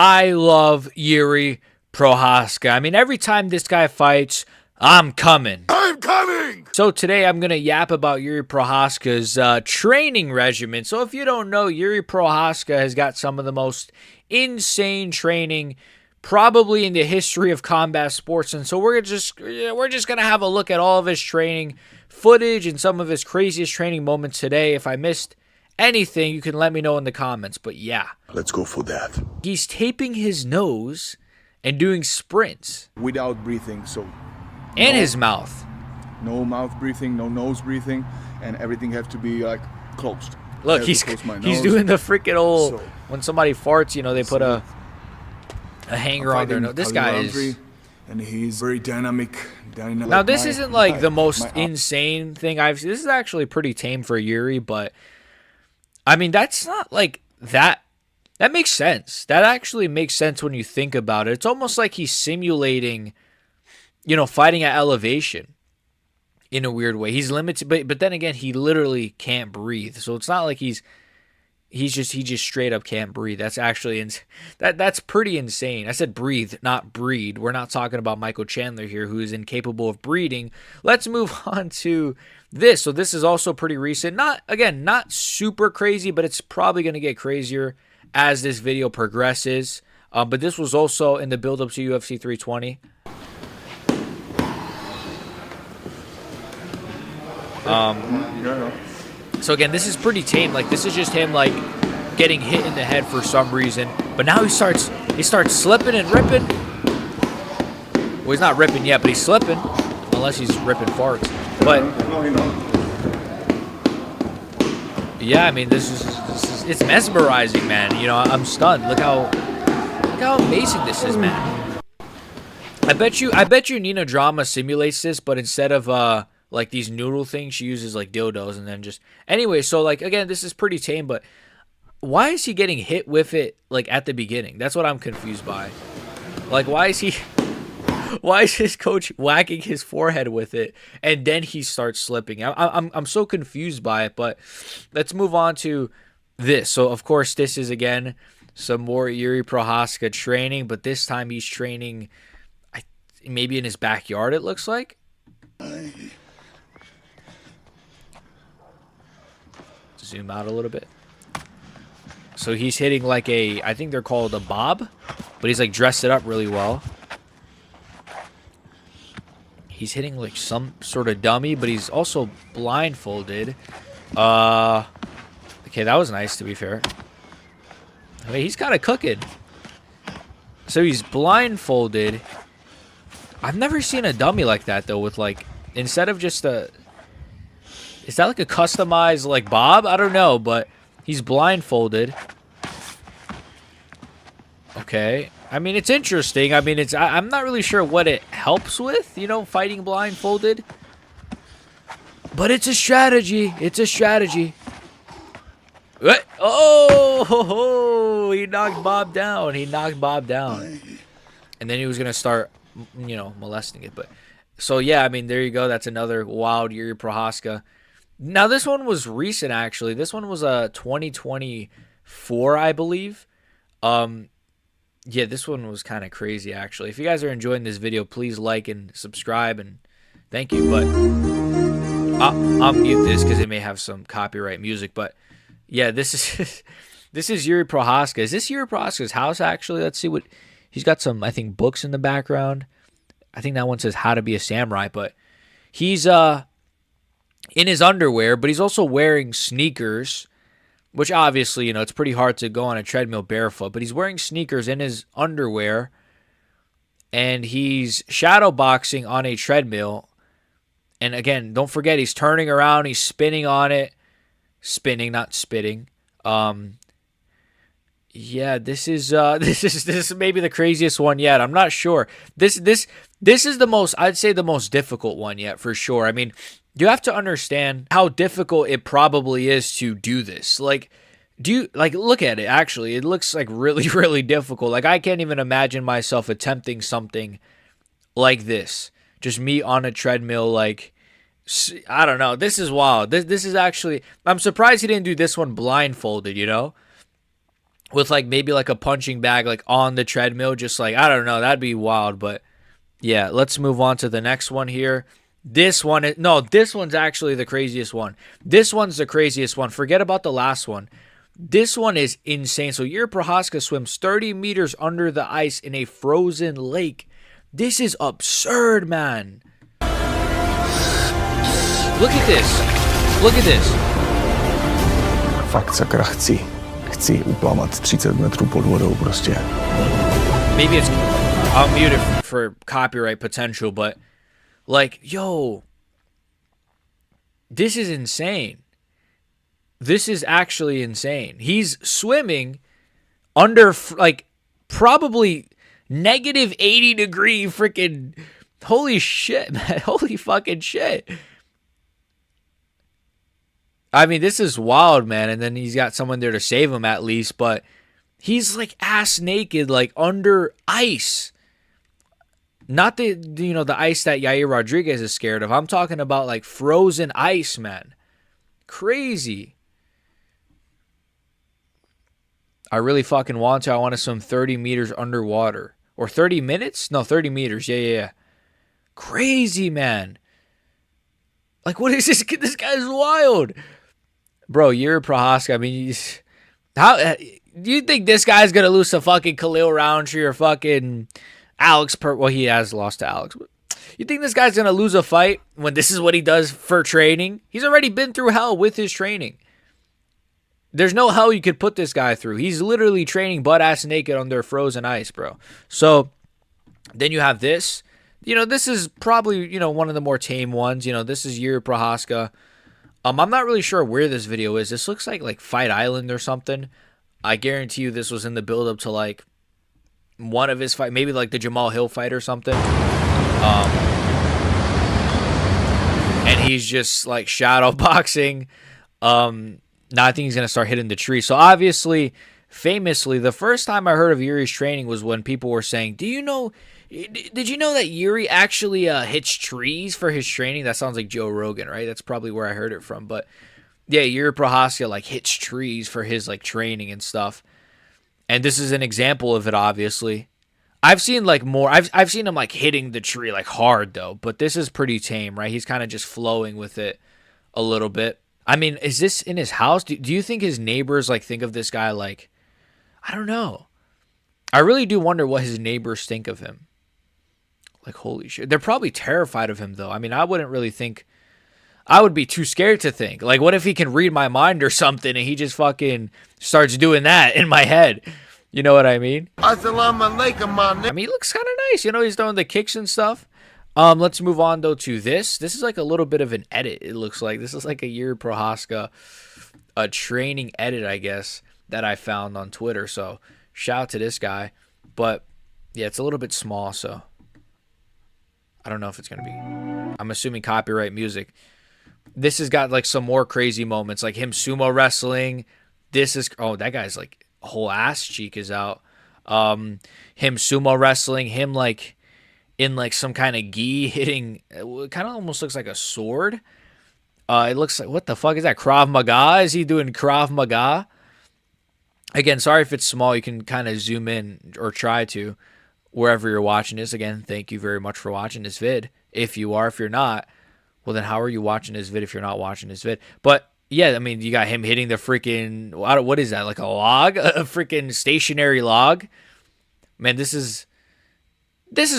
I love Yuri Prohaska. I mean, every time this guy fights, I'm coming. I'm coming! So today I'm going to yap about Yuri Prohaska's training regimen. So if you don't know, Yuri Prohaska has got some of the most insane training probably in the history of combat sports. And so we're just going to have a look at all of his training footage and some of his craziest training moments today. If I missed anything, you can let me know in the comments. But yeah, Let's go for that. he's taping his nose and doing sprints without breathing, so and his mouth. no mouth breathing, no nose breathing, and everything have to be like closed. Look, I have he's to close my he's nose. doing the freaking old So- when somebody farts, you know, they put a hanger on their Fighting nose. This guy Khalil is. Andri, and he's very dynamic. Now this isn't like the most my- insane thing I've seen. This is actually pretty tame for Yuri, but I mean that's not like that. That makes sense. That actually makes sense when you think about it. It's almost like he's simulating, you know, fighting at elevation in a weird way. He's limited, but then again, he literally can't breathe. So it's not like he just straight up can't breathe. That's actually that's pretty insane. I said breathe, not breed. We're not talking about Michael Chandler here, who is incapable of breeding. Let's move on to this. So this is also pretty recent. Not super crazy, but it's probably going to get crazier as this video progresses. But this was also in the build-up to UFC 320. So again, this is pretty tame. Like this is just him like getting hit in the head for some reason. But now he starts slipping and ripping. Well, he's not ripping yet, but he's slipping, unless he's ripping farts. But yeah, I mean, this is it's mesmerizing, man. You know, I'm stunned. Look how amazing this is, man. I bet you Nina Drama simulates this, but instead of like these noodle things, she uses like dildos and then just anyway. So like again, this is pretty tame, but why is he getting hit with it like at the beginning? That's what I'm confused by. Like why is his coach whacking his forehead with it and then he starts slipping? I'm so confused by it. But let's move on to this. So of course this is again some more Yuri Prohaska training, but this time he's training maybe in his backyard. It looks like. Zoom out a little bit. So he's hitting like I think they're called a bob, but he's like dressed it up really well. He's hitting like some sort of dummy, but he's also blindfolded. Okay, that was nice to be fair. I mean, he's kind of cooking. So he's blindfolded. I've never seen a dummy like that though, with like instead of just a. Is that like a customized like bob? I don't know, but he's blindfolded. Okay. I mean, it's interesting. I mean, I'm not really sure what it helps with, you know, fighting blindfolded. But it's a strategy. It's a strategy. Oh, he knocked Bob down. He knocked Bob down. And then he was going to start, you know, molesting it. But so, yeah, I mean, there you go. That's another wild Yuri Prohaska. Now, this one was recent, actually. This one was 2024, I believe. Yeah, this one was kind of crazy, actually. If you guys are enjoying this video, please like and subscribe, and thank you. But I'll mute this because it may have some copyright music. But yeah, this is this is Yuri Prohaska. Is this Yuri Prohaska's house, actually? Let's see what he's got. Some, I think, books in the background. I think that one says How to Be a Samurai, but he's in his underwear, but he's also wearing sneakers, which obviously, you know, it's pretty hard to go on a treadmill barefoot, but he's wearing sneakers in his underwear, and he's shadow boxing on a treadmill. And again, don't forget, he's turning around, he's spinning on it. Spinning, not spitting. Yeah, this is maybe the craziest one yet. I'm not sure. This is the most, I'd say, the most difficult one yet for sure. I mean, you have to understand how difficult it probably is to do this. Like, look at it, actually. It looks like really, really difficult. Like, I can't even imagine myself attempting something like this. Just me on a treadmill, like, I don't know. This is wild. This is actually, I'm surprised he didn't do this one blindfolded, you know? with like maybe like a punching bag like on the treadmill, just like, I don't know, that'd be wild. But yeah, let's move on to the next one here. This one is, no, this one's actually the craziest one. This one's the craziest one. Forget about the last one. This one is insane. So Yuri Prohaska swims 30 meters under the ice in a frozen lake. This is absurd, man. Look at this. Look at this. Fakt sakra chci uplamat 30 metrů pod vodou prostě. Maybe it's, I'll mute it for copyright potential, but like, yo, this is insane. This is actually insane. He's swimming under like probably negative 80 degree freaking, holy shit, man. Holy fucking shit. I mean, this is wild, man. And then he's got someone there to save him at least, but he's like ass naked, like under ice. Not the, you know, the ice that Yair Rodriguez is scared of. I'm talking about like frozen ice, man. Crazy. I really fucking want to. I want to swim 30 meters underwater. Or 30 minutes? No, 30 meters. Yeah. Crazy, man. Like, what is this? This guy's wild. Bro, Yuri Prohaska, I mean, how do you think this guy's going to lose to fucking Khalil Roundtree or fucking Alex well, he has lost to Alex. You think this guy's going to lose a fight when this is what he does for training? He's already been through hell with his training. There's no hell you could put this guy through. He's literally training butt-ass naked under frozen ice, bro. So then you have this. You know, this is probably, you know, one of the more tame ones. You know, this is Yuri Prohaska. I'm not really sure where this video is. This looks like Fight Island or something. I guarantee you this was in the build-up to, like, one of his fight, maybe like the Jamal Hill fight or something. And he's just like shadow boxing. Now I think he's gonna start hitting the tree. So obviously, famously, the first time I heard of Yuri's training was when people were saying, did you know that Yuri actually hits trees for his training? That sounds like Joe Rogan, right? That's probably where I heard it from. But yeah, Yuri Prohaska like hits trees for his like training and stuff. And this is an example of it, obviously. I've seen like more. I've seen him like hitting the tree like hard though, but this is pretty tame, right? He's kind of just flowing with it a little bit. I mean, is this in his house? Do you think his neighbors like think of this guy like, I don't know. I really do wonder what his neighbors think of him. Like, holy shit. They're probably terrified of him though. I mean, I wouldn't really think. I would be too scared to think. Like, what if he can read my mind or something and he just fucking starts doing that in my head? You know what I mean? Assalamu alaikum, my nigga. I mean, he looks kind of nice. You know, he's throwing the kicks and stuff. Let's move on, though, to this. This is like a little bit of an edit, it looks like. This is like a Yuri Prohaska, a training edit, I guess, that I found on Twitter. So, shout out to this guy. But, yeah, it's a little bit small, so I don't know if it's going to be. I'm assuming copyright music. This has got like some more crazy moments, like him sumo wrestling. This is, oh, that guy's like whole ass cheek is out. Him sumo wrestling, him like in like some kind of gi hitting, it kind of almost looks like a sword. It looks like, what the fuck is that? Krav Maga? Is he doing Krav Maga? Again, sorry if it's small. You can kind of zoom in or try to wherever you're watching this. Again, thank you very much for watching this vid. If you are, if you're not, well, then how are you watching this vid if you're not watching this vid? But, yeah, I mean, you got him hitting the freaking, what is that, like a log? A freaking stationary log? Man, this is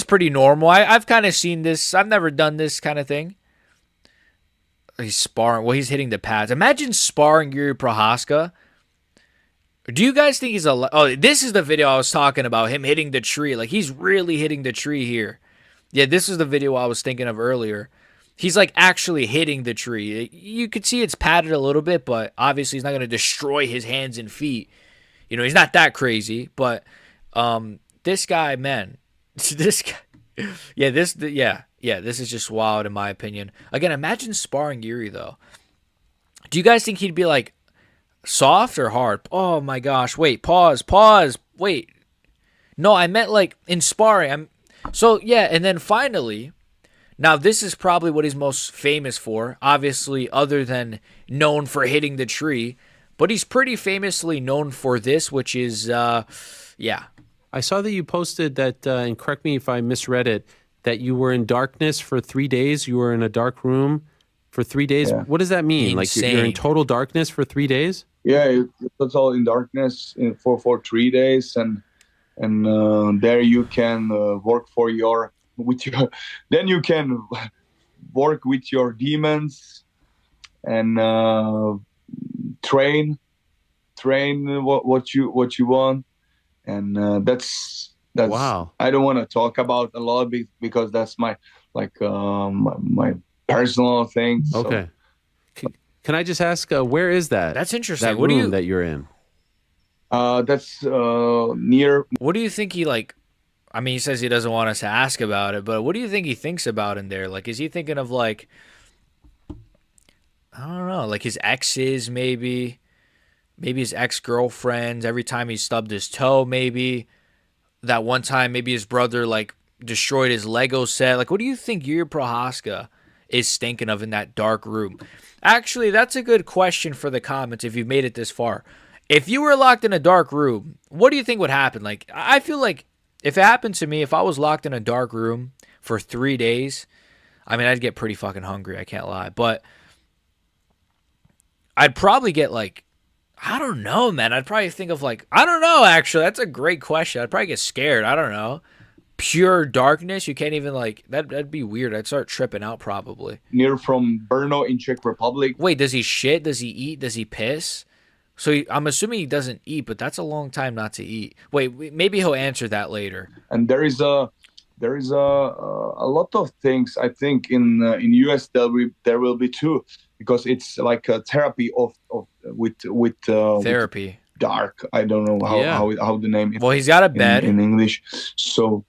pretty normal. I've kind of seen this. I've never done this kind of thing. He's sparring. Well, he's hitting the pads. Imagine sparring Yuri Prohaska. Do you guys think he's a... Oh, this is the video I was talking about, him hitting the tree. Like, he's really hitting the tree here. Yeah, this is the video I was thinking of earlier. He's like actually hitting the tree. You could see it's padded a little bit, but obviously he's not going to destroy his hands and feet. You know, he's not that crazy, but this guy, man, this guy, this is just wild in my opinion. Again, imagine sparring Yuri though. Do you guys think he'd be like soft or hard? Oh my gosh, wait, pause, wait. No, I meant like in sparring. And then finally, now, this is probably what he's most famous for, obviously, other than known for hitting the tree. But he's pretty famously known for this, which is, yeah. I saw that you posted that, and correct me if I misread it, that you were in darkness for 3 days. You were in a dark room for 3 days. Yeah. What does that mean? Like you're in Insane. total darkness for 3 days? Yeah, it's all in darkness for 3 days, and there you can work then you can work with your demons and train what you want, and that's Wow. I don't want to talk about a lot because that's my my personal thing. So. Okay. Can I just ask, where is that? That's interesting. That What do room you that you're in? That's near. What do you think he like? I mean, he says he doesn't want us to ask about it, but what do you think he thinks about in there? Like, is he thinking of like, I don't know, like his exes, maybe his ex-girlfriends. Every time he stubbed his toe, maybe that one time, maybe his brother like destroyed his Lego set. Like, what do you think Yuri Prohaska is thinking of in that dark room? Actually, that's a good question for the comments if you've made it this far. If you were locked in a dark room, what do you think would happen? Like, I feel like if it happened to me, if I was locked in a dark room for 3 days, I mean, I'd get pretty fucking hungry. I can't lie. But I'd probably get like, I don't know, man. I'd probably think of like, I don't know, actually. That's a great question. I'd probably get scared. I don't know. Pure darkness. You can't even like, that'd be weird. I'd start tripping out probably. Near from Brno in Czech Republic. Wait, does he shit? Does he eat? Does he piss? So I'm assuming he doesn't eat, but that's a long time not to eat. Wait, maybe he'll answer that later. And there is a lot of things. I think in US there will be too, because it's like a therapy with Therapy. dark. I don't know how the name is. Well, he's got a bed. in English. So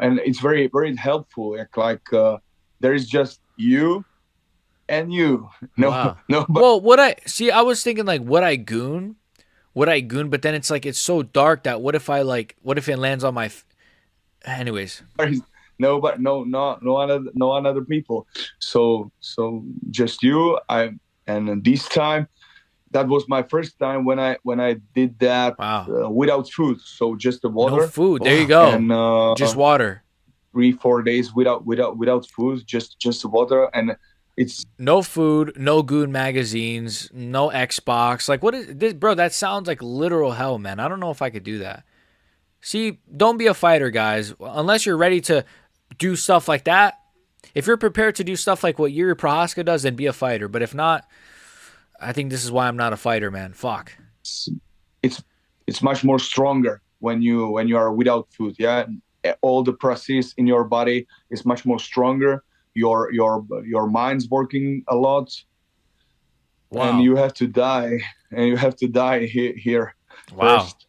and it's very very helpful. Like there is just you and you. No, Wow. no. But Well, I was thinking like, would I goon? But then it's like, it's so dark that what if it lands on my, anyways. there is no other people. So just you. And this time, that was my first time when I did that. Wow. Without food. So just the water. No food. There you go. And Just water. 3-4 days without food. Just water, and it's No food, no Goon magazines, no Xbox. Like, what is this, bro? That sounds like literal hell, man. I don't know if I could do that. See, don't be a fighter, guys. Unless you're ready to do stuff like that. If you're prepared to do stuff like what Yuri Prohaska does, then be a fighter. But if not, I think this is why I'm not a fighter, man. Fuck. it's much more stronger when you are without food. Yeah, all the process in your body is much more stronger. Your mind's working a lot. Wow. And you have to die, here Wow. first.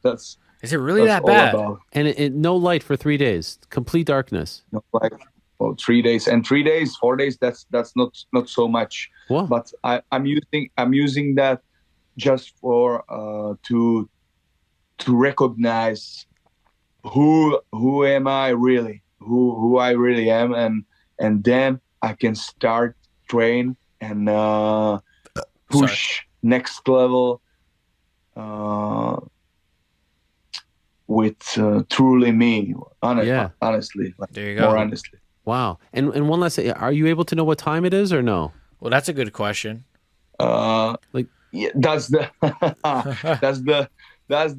That's Is it really that's that bad? all about. And no light for 3 days. Complete darkness. Like 3 days and 3 days, 4 days. That's not so much. Wow. But I'm using that just for to recognize who am I really, who I really am, and then I can start train and push next level with truly me. Honestly, like, There you go. more honestly. Wow. And one last thing. Are you able to know what time it is or no? Well, that's a good question. Yeah, that's the that's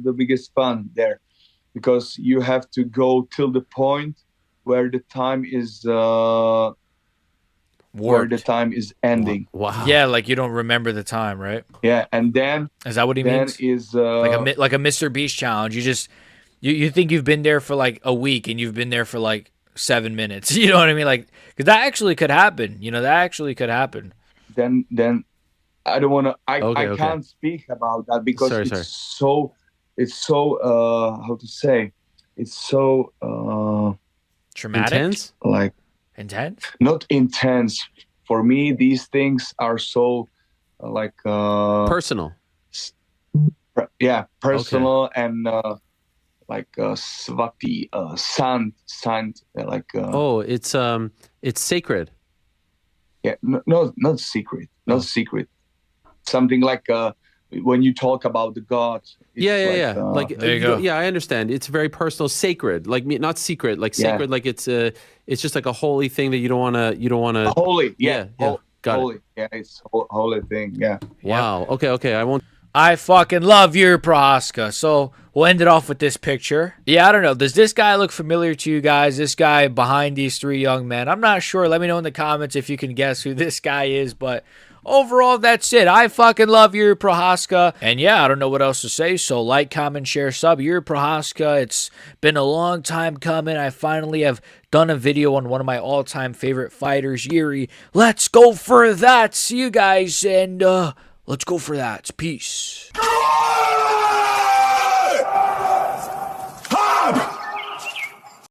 the biggest fun there, because you have to go till the point where the time is ending. Wow. Yeah, like you don't remember the time, right? Yeah, and then Is that what he means? is Like a Mr. Beast challenge. You just you think you've been there for like a week and you've been there for like 7 minutes. You know what I mean? Like, because that actually could happen. You know, that actually could happen. then I don't want to. Okay, I okay. can't speak about that because Sorry. it's so how to say, it's so Traumatic. Intense? like Intense. not intense. For me, these things are so like Personal. personal and like svatý, sant, like Oh, it's sacred. Yeah, no, not secret, not secret. Something like when you talk about the God. It's Yeah. like, Like There you go. yeah, I understand. It's very personal, sacred. Like not secret, like Yeah. sacred. Like it's just like a holy thing that you don't want to. holy. Yeah, got holy. it. Yeah, it's holy thing. Yeah. Wow. Okay. I won't. I fucking love Yuri Prohaska. So we'll end it off with this picture. Yeah, I don't know. Does this guy look familiar to you guys? This guy behind these three young men. I'm not sure. Let me know in the comments if you can guess who this guy is. But overall, that's it. I fucking love Yuri Prohaska. And yeah, I don't know what else to say. So like, comment, share, sub. Yuri Prohaska. It's been a long time coming. I finally have done a video on one of my all-time favorite fighters, Yuri. Let's go for that. See you guys, and let's go for that. Peace.